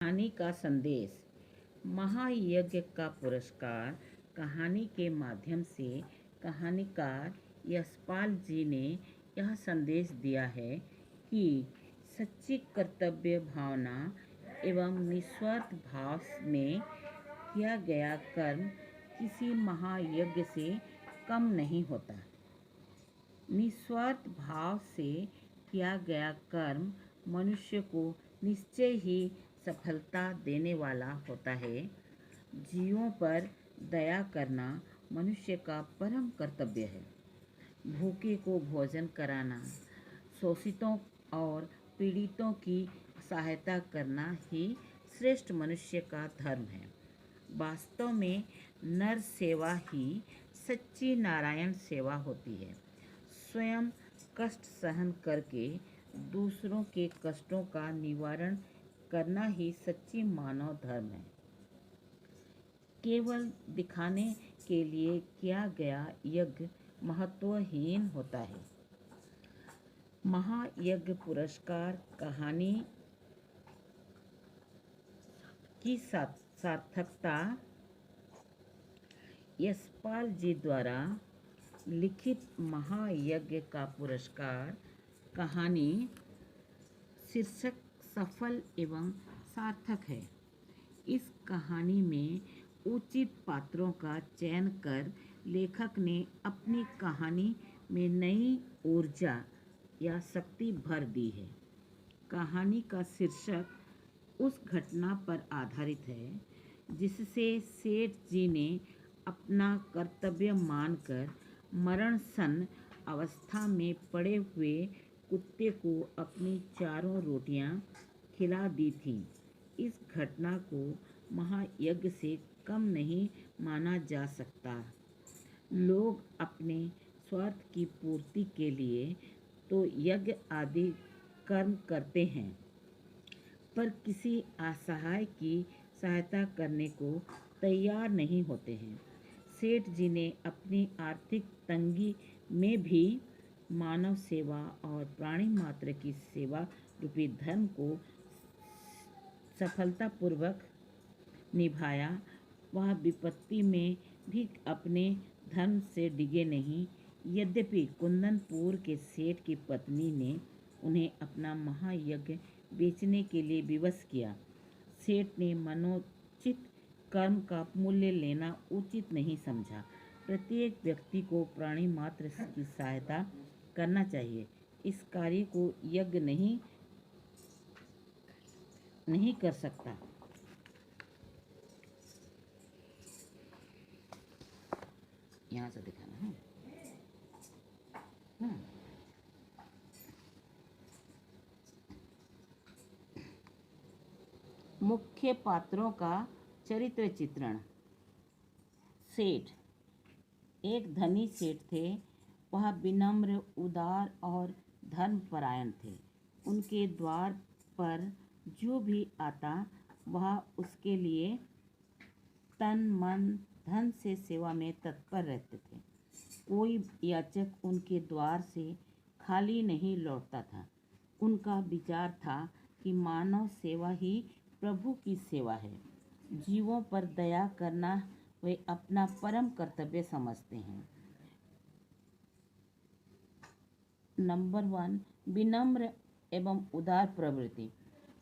कहानी का संदेश। महायज्ञ का पुरस्कार कहानी के माध्यम से कहानीकार यशपाल जी ने यह संदेश दिया है कि सच्ची कर्तव्य भावना एवं निस्वार्थ भाव में किया गया कर्म किसी महायज्ञ से कम नहीं होता। निस्वार्थ भाव से किया गया कर्म मनुष्य को निश्चय ही सफलता देने वाला होता है। जीवों पर दया करना मनुष्य का परम कर्तव्य है। भूखे को भोजन कराना, शोषितों और पीड़ितों की सहायता करना ही श्रेष्ठ मनुष्य का धर्म है। वास्तव में नर सेवा ही सच्ची नारायण सेवा होती है। स्वयं कष्ट सहन करके दूसरों के कष्टों का निवारण करना ही सच्ची मानव धर्म है। केवल दिखाने के लिए किया गया यज्ञ महत्वहीन होता है। महायज्ञ पुरस्कार कहानी की सार्थकता यशपाल जी द्वारा लिखित महायज्ञ का पुरस्कार कहानी शीर्षक सफल एवं सार्थक है। इस कहानी में उचित पात्रों का चयन कर लेखक ने अपनी कहानी में नई ऊर्जा या शक्ति भर दी है। कहानी का शीर्षक उस घटना पर आधारित है जिससे सेठ जी ने अपना कर्तव्य मानकर मरण सन अवस्था में पड़े हुए कुत्ते को अपनी चारों रोटियां खिला दी थीं। इस घटना को महायज्ञ से कम नहीं माना जा सकता। लोग अपने स्वार्थ की पूर्ति के लिए तो यज्ञ आदि कर्म करते हैं, पर किसी असहाय की सहायता करने को तैयार नहीं होते हैं। सेठ जी ने अपनी आर्थिक तंगी में भी मानव सेवा और प्राणी मात्र की सेवा रूपी धर्म को सफलतापूर्वक निभाया। वह विपत्ति में भी अपने धर्म से डिगे नहीं। यद्यपि कुंदनपुर के सेठ की पत्नी ने उन्हें अपना महायज्ञ बेचने के लिए विवश किया, सेठ ने मनोचित कर्म का मूल्य लेना उचित नहीं समझा। प्रत्येक व्यक्ति को प्राणी मात्र की सहायता करना चाहिए। इस कार्य को यज्ञ नहीं कर सकता। यहाँ से दिखाना है। मुख्य पात्रों का चरित्र चित्रण। सेठ एक धनी सेठ थे। वह विनम्र, उदार और धर्मपरायण थे। उनके द्वार पर जो भी आता वह उसके लिए तन मन धन से सेवा में तत्पर रहते थे। कोई याचक उनके द्वार से खाली नहीं लौटता था। उनका विचार था कि मानव सेवा ही प्रभु की सेवा है। जीवों पर दया करना वे अपना परम कर्तव्य समझते हैं। नंबर 1, विनम्र एवं उदार प्रवृत्ति।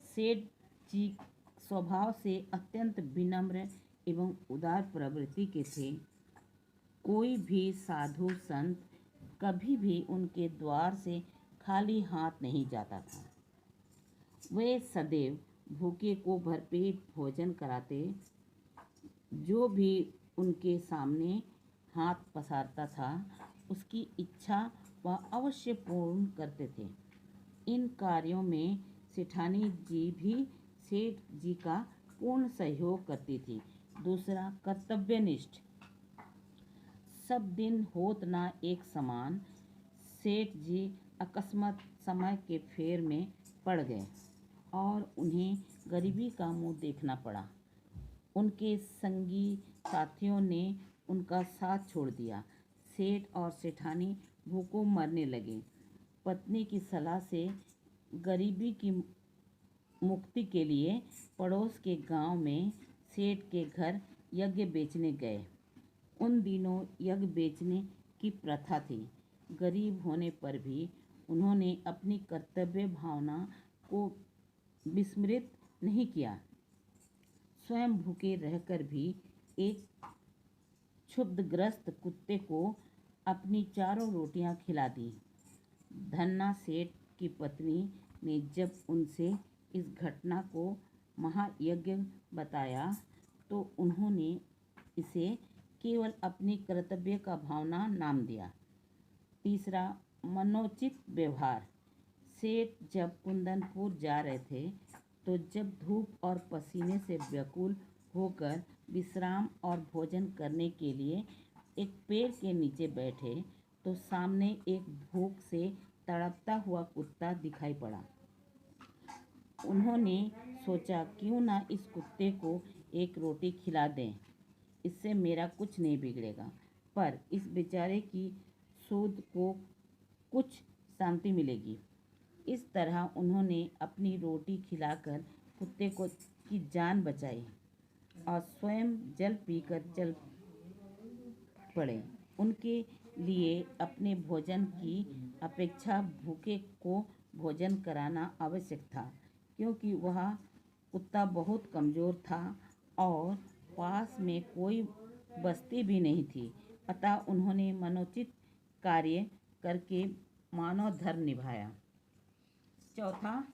सेठ जी स्वभाव से अत्यंत विनम्र एवं उदार प्रवृत्ति के थे। कोई भी साधु संत कभी भी उनके द्वार से खाली हाथ नहीं जाता था। वे सदैव भूखे को भरपेट भोजन कराते। जो भी उनके सामने हाथ पसारता था उसकी इच्छा वह अवश्य पूर्ण करते थे। इन कार्यों में सेठानी जी भी सेठ जी का पूर्ण सहयोग करती थी। दूसरा, कर्तव्यनिष्ठ। सब दिन होत ना एक समान। सेठ जी अकस्मात समय के फेर में पड़ गए और उन्हें गरीबी का मुंह देखना पड़ा। उनके संगी साथियों ने उनका साथ छोड़ दिया। सेठ और सेठानी भूखों मरने लगे। पत्नी की सलाह से गरीबी की मुक्ति के लिए पड़ोस के गांव में सेठ के घर यज्ञ बेचने गए। उन दिनों यज्ञ बेचने की प्रथा थी। गरीब होने पर भी उन्होंने अपनी कर्तव्य भावना को विस्मृत नहीं किया। स्वयं भूखे रहकर भी एक क्षुब्धग्रस्त कुत्ते को अपनी चारों रोटियां खिला दी। धन्ना सेठ की पत्नी ने जब उनसे इस घटना को महायज्ञ बताया तो उन्होंने इसे केवल अपनी कर्तव्य का भावना नाम दिया। तीसरा, मनोचित व्यवहार। सेठ जब कुंदनपुर जा रहे थे तो जब धूप और पसीने से व्याकुल होकर विश्राम और भोजन करने के लिए एक पेड़ के नीचे बैठे तो सामने एक भूख से तड़पता हुआ कुत्ता दिखाई पड़ा। उन्होंने सोचा क्यों ना इस कुत्ते को एक रोटी खिला दें, इससे मेरा कुछ नहीं बिगड़ेगा। पर इस बेचारे की सूद को कुछ शांति मिलेगी। इस तरह उन्होंने अपनी रोटी खिलाकर कुत्ते की जान बचाई और स्वयं जल पीकर चल पड़े। उनके लिए अपने भोजन की अपेक्षा भूखे को भोजन कराना आवश्यक था, क्योंकि वह कुत्ता बहुत कमज़ोर था और पास में कोई बस्ती भी नहीं थी। अतः उन्होंने मनोचित कार्य करके मानव धर्म निभाया। चौथा,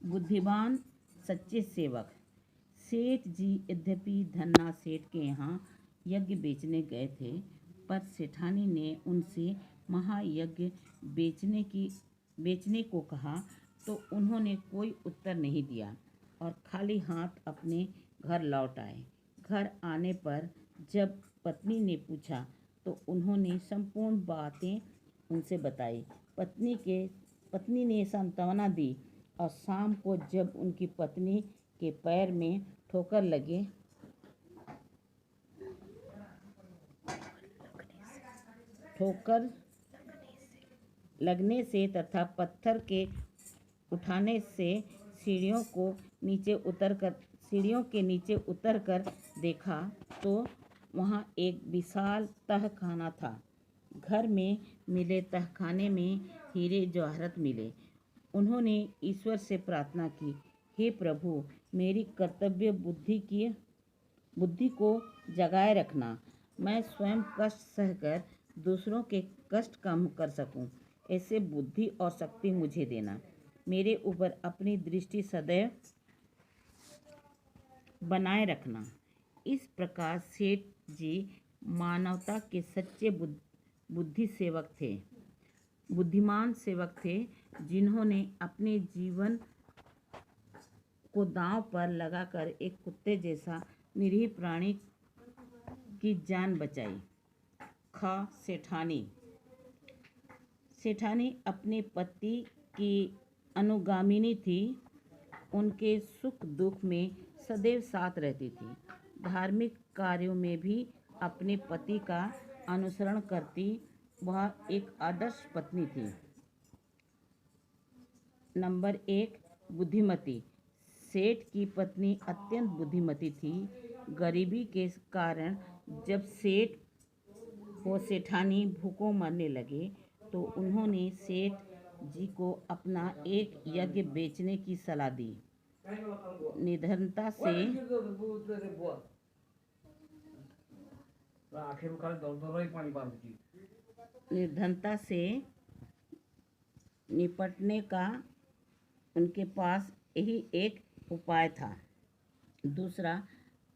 बुद्धिमान सच्चे सेवक। सेठ जी यद्यपि धन्ना सेठ के यहाँ यज्ञ बेचने गए थे, पर सेठानी ने उनसे महायज्ञ बेचने को कहा तो उन्होंने कोई उत्तर नहीं दिया और खाली हाथ अपने घर लौट आए। घर आने पर जब पत्नी ने पूछा तो उन्होंने संपूर्ण बातें उनसे बताई। पत्नी ने सांत्वना दी और शाम को जब उनकी पत्नी के पैर में ठोकर लगने से तथा पत्थर के उठाने से सीढ़ियों के नीचे उतरकर देखा तो वहाँ एक विशाल तहखाना था। घर में मिले तहखाने में हीरे जवाहरात मिले। उन्होंने ईश्वर से प्रार्थना की, हे प्रभु, मेरी कर्तव्य बुद्धि को जगाए रखना। मैं स्वयं कष्ट सहकर दूसरों के कष्ट कम कर सकूं, ऐसे बुद्धि और शक्ति मुझे देना। मेरे ऊपर अपनी दृष्टि सदैव बनाए रखना। इस प्रकार सेठ जी मानवता के सच्चे बुद्धिमान सेवक थे, जिन्होंने अपने जीवन को दांव पर लगाकर एक कुत्ते जैसा निरीह प्राणी की जान बचाई। सेठानी अपने पति की अनुगामिनी थी। उनके सुख दुख में सदैव साथ रहती थी। धार्मिक कार्यों में भी अपने पति का अनुसरण करती वह एक आदर्श पत्नी थी। नंबर 1, बुद्धिमती। सेठ की पत्नी अत्यंत बुद्धिमती थी। गरीबी के कारण जब सेठ व सेठानी भूखों मरने लगे तो उन्होंने सेठ जी को अपना एक यज्ञ बेचने की सलाह दी। निर्धनता से निपटने का उनके पास यही एक उपाय था। दूसरा,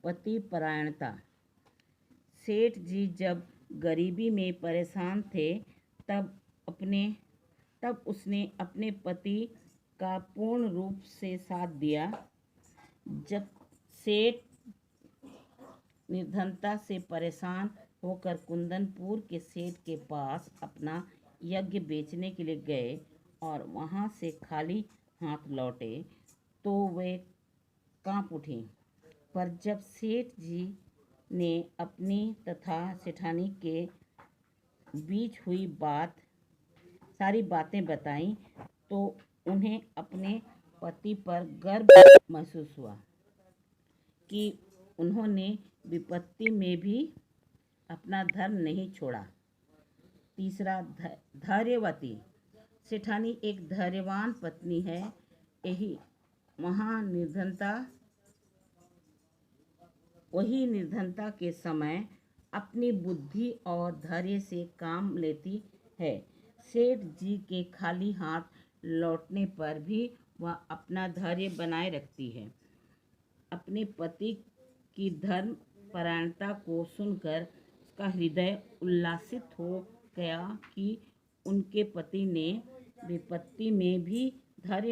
पतिपरायणता। सेठ जी जब गरीबी में परेशान थे तब उसने अपने पति का पूर्ण रूप से साथ दिया। जब सेठ निर्धनता से परेशान होकर कुंदनपुर के सेठ के पास अपना यज्ञ बेचने के लिए गए और वहां से खाली हाथ लौटे तो वे कांप उठी। पर जब सेठ जी ने अपनी तथा सेठानी के बीच हुई सारी बातें बताईं तो उन्हें अपने पति पर गर्व महसूस हुआ कि उन्होंने विपत्ति में भी अपना धर्म नहीं छोड़ा। तीसरा, धैर्यवती। सेठानी एक धैर्यवान पत्नी है। यही वही निर्धनता के समय अपनी बुद्धि और धैर्य से काम लेती है। सेठ जी के खाली हाथ लौटने पर भी वह अपना धैर्य बनाए रखती है। अपने पति की धर्म परायणता को सुनकर उसका हृदय उल्लासित हो गया कि उनके पति ने विपत्ति में भी धैर्य